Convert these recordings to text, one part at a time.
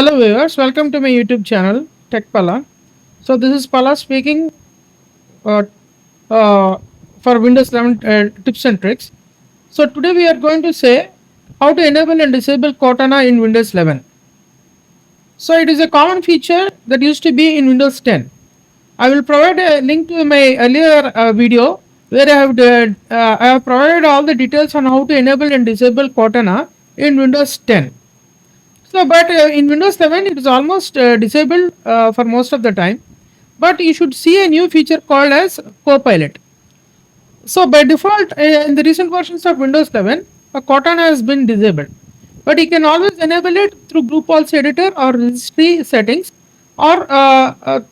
Hello viewers, welcome to my YouTube channel Tech Pala. So this is Pala speaking uh, uh, for Windows 11 tips and tricks. So today we are going to say how to enable and disable Cortana in Windows 11. So it is a common feature that used to be in Windows 10. I will provide a link to my earlier video where I have provided all the details on how to enable and disable Cortana in Windows 10. So, but in Windows 11, it is almost disabled for most of the time. But you should see a new feature called as Copilot. So, by default, in the recent versions of Windows 11, Cortana has been disabled. But you can always enable it through Group Policy Editor or Registry settings or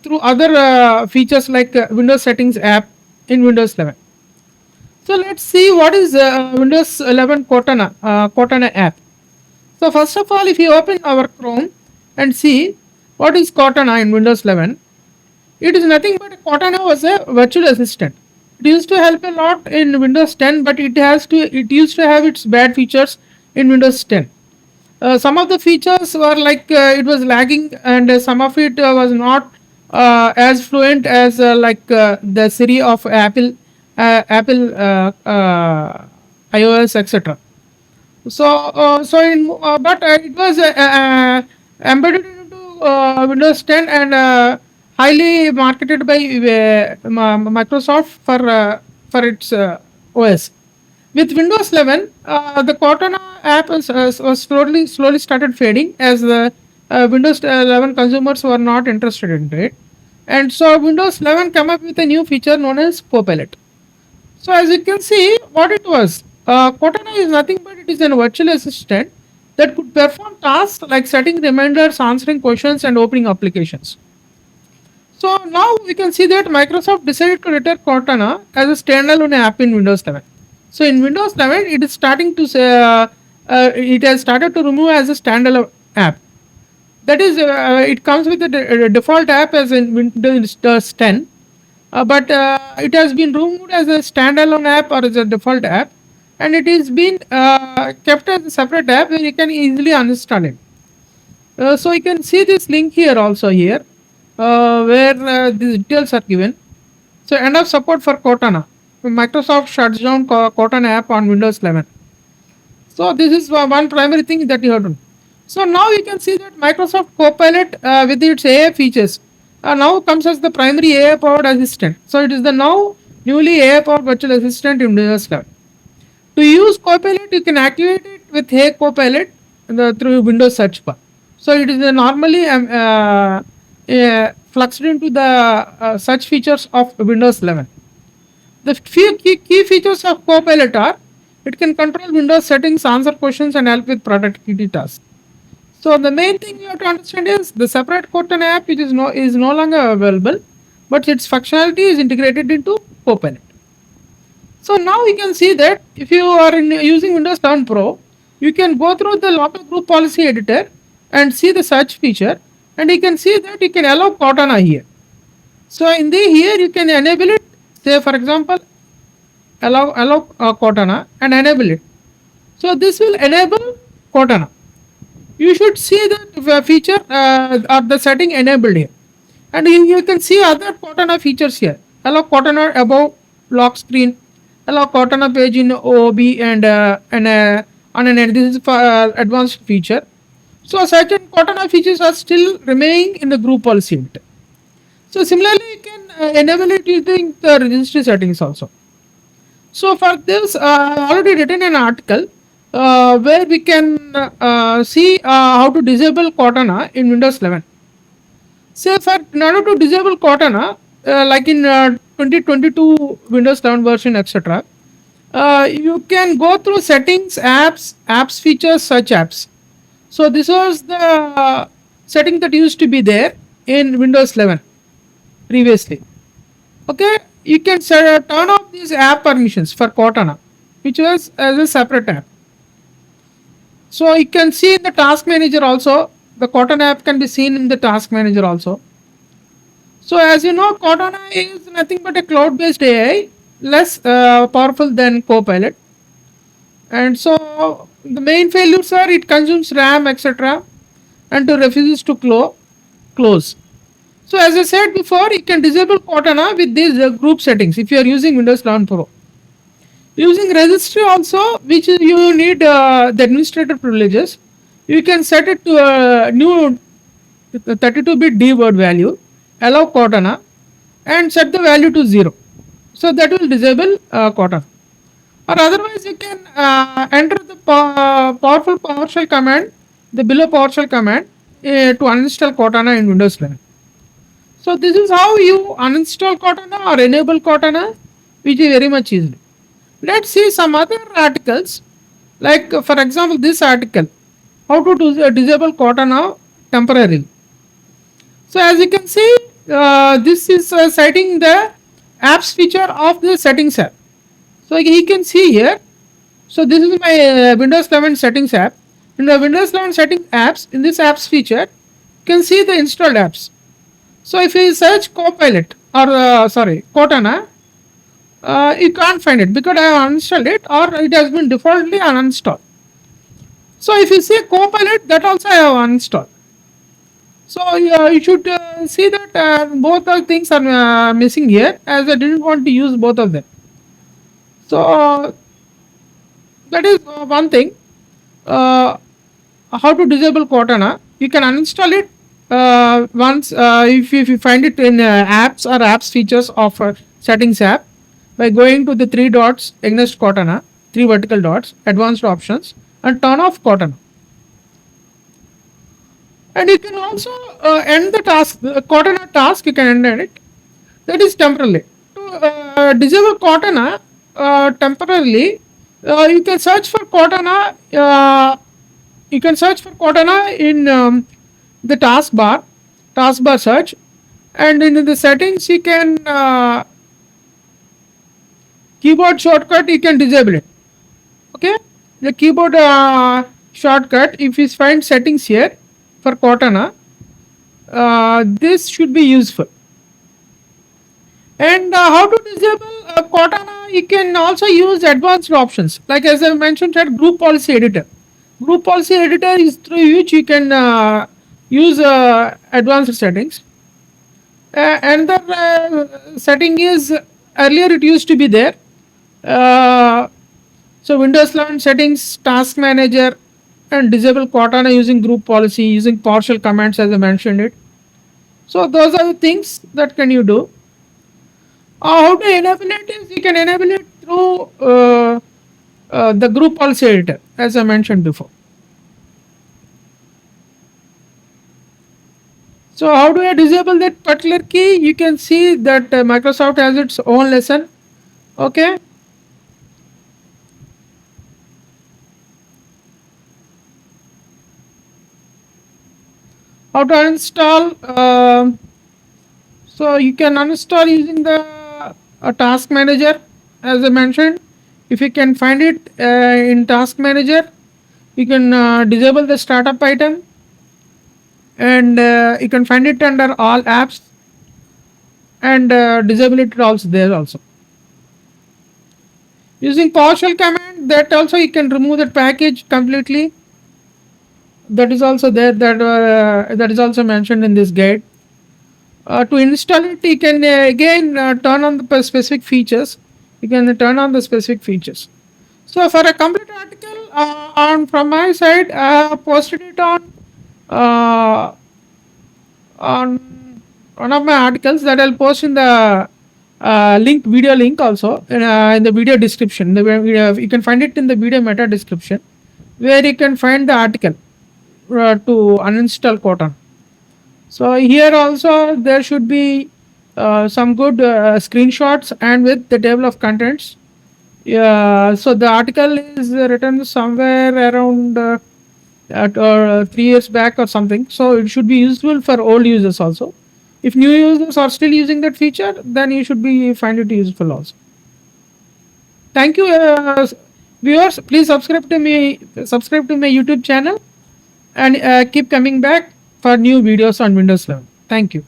through other features like Windows Settings app in Windows 11. So, let's see what is Windows 11 Cortana app. So first of all, if you open our Chrome and see what is Cortana in Windows 11, it is nothing but Cortana was a virtual assistant. It used to help a lot in Windows 10, but it used to have its bad features in Windows 10. Some of the features were like it was lagging, and some of it was not as fluent as the Siri of Apple iOS, etc. But it was embedded into Windows 10 and highly marketed by Microsoft for its OS. With Windows 11, the Cortana app was slowly started fading as the Windows 11 consumers were not interested in it, and so Windows 11 came up with a new feature known as Copilot. So as you can see, what it was, Cortana is nothing but it is a virtual assistant that could perform tasks like setting reminders, answering questions, and opening applications. So now we can see that Microsoft decided to return Cortana as a standalone app in Windows 11. So in Windows 11, it is starting to say, it has started to remove as a standalone app. That is, it comes with the default app as in Windows 10, but it has been removed as a standalone app or as a default app, and it is been kept as a separate app where you can easily uninstall it. So you can see this link here also here, where these details are given. So end of support for Cortana. Microsoft shuts down Cortana app on Windows 11. So this is one primary thing that you have done. So now you can see that Microsoft Copilot with its AI features now comes as the primary AI powered assistant. So it is the now newly AI powered virtual assistant in Windows 11. To use Copilot, you can activate it with Hey Copilot through Windows search bar. So it is normally fluxed into the search features of Windows 11. The few key features of Copilot are it can control Windows settings, answer questions, and help with productivity tasks. So the main thing you have to understand is the separate Cortana app which is no longer available, but its functionality is integrated into Copilot. So now you can see that if you are using Windows 11 Pro, you can go through the local group policy editor and see the search feature, and you can see that you can allow Cortana here. So in the here you can enable it. Say for example, allow Cortana and enable it. So this will enable Cortana. You should see the feature or the setting enabled here, and you can see other Cortana features here. Allow Cortana above lock screen, allow Cortana page in OOB and on an this is for advanced feature. So certain Cortana features are still remaining in the group policy editor. So similarly, you can enable it using the registry settings also. So for this, I already written an article where we can see how to disable Cortana in Windows 11. Say in order to disable Cortana, like in 2022 Windows 11 version, etc., you can go through settings, apps features, search apps. So this was the setting that used to be there in Windows 11 previously. Okay, you can turn off these app permissions for Cortana, which was as a separate app. So you can see in the task manager also, the Cortana app can be seen in the task manager also. So as you know, Cortana is nothing but a cloud-based AI, less powerful than Copilot. And so the main failures are it consumes RAM, etc. and to refuses to close. So as I said before, you can disable Cortana with these group settings if you are using Windows 11 Pro. Using registry also, which is you need the administrator privileges, you can set it to a new 32-bit D word value, allow Cortana, and set the value to 0. So that will disable Cortana. Or otherwise, you can enter the powerful PowerShell command, the below PowerShell command, to uninstall Cortana in Windows 11. So this is how you uninstall Cortana or enable Cortana, which is very much easy. Let's see some other articles, like for example this article, how to disable Cortana temporarily. So as you can see, this is citing the apps feature of the settings app. So you can see here. So this is my Windows 11 settings app. In the Windows 11 settings apps, in this apps feature, you can see the installed apps. So if you search Copilot or Cortana, you can't find it because I have uninstalled it or it has been defaultly uninstalled. So if you see Copilot, that also I have uninstalled. So you should see that both the things are missing here, as I didn't want to use both of them. So that is one thing. How to disable Cortana? You can uninstall it once if you find it in apps or apps features of settings app by going to the three dots against Cortana, three vertical dots, advanced options, and turn off Cortana. And you can also end the task, the Cortana task, you can end it. That is temporarily. To disable Cortana temporarily, you can search for Cortana. You can search for Cortana in the taskbar search, and in the settings you can keyboard shortcut. You can disable it. Okay, the keyboard shortcut. If you find settings here for Cortana, this should be useful. And how to disable Cortana? You can also use advanced options, like as I mentioned, that group policy editor. Group policy editor is through which you can use advanced settings. Another setting is, earlier it used to be there. So Windows 11 settings, task manager, and disable Cortana using group policy, using PowerShell commands as I mentioned it. So those are the things that can you do. How to enable it is, you can enable it through the group policy editor, as I mentioned before. So how do I disable that particular key? You can see that Microsoft has its own lesson. Okay. How to uninstall? So you can uninstall using the task manager, as I mentioned. If you can find it in task manager, you can disable the startup item, and you can find it under all apps, and disable it also there also. Using PowerShell command, that also you can remove that package completely. That is also there. That is also mentioned in this guide. To install it, you can again turn on the specific features. You can turn on the specific features. So for a complete article from my side, I have posted it on one of my articles that I'll post in the video link also in the video description. You can find it in the video meta description, where you can find the article to uninstall Cortana. So here also there should be some good screenshots and with the table of contents. So the article is written somewhere around 3 years back or something. So it should be useful for old users also. If new users are still using that feature, then you should be find it useful also. Thank you, viewers. Please subscribe to my YouTube channel, and keep coming back for new videos on Windows 11. Thank you.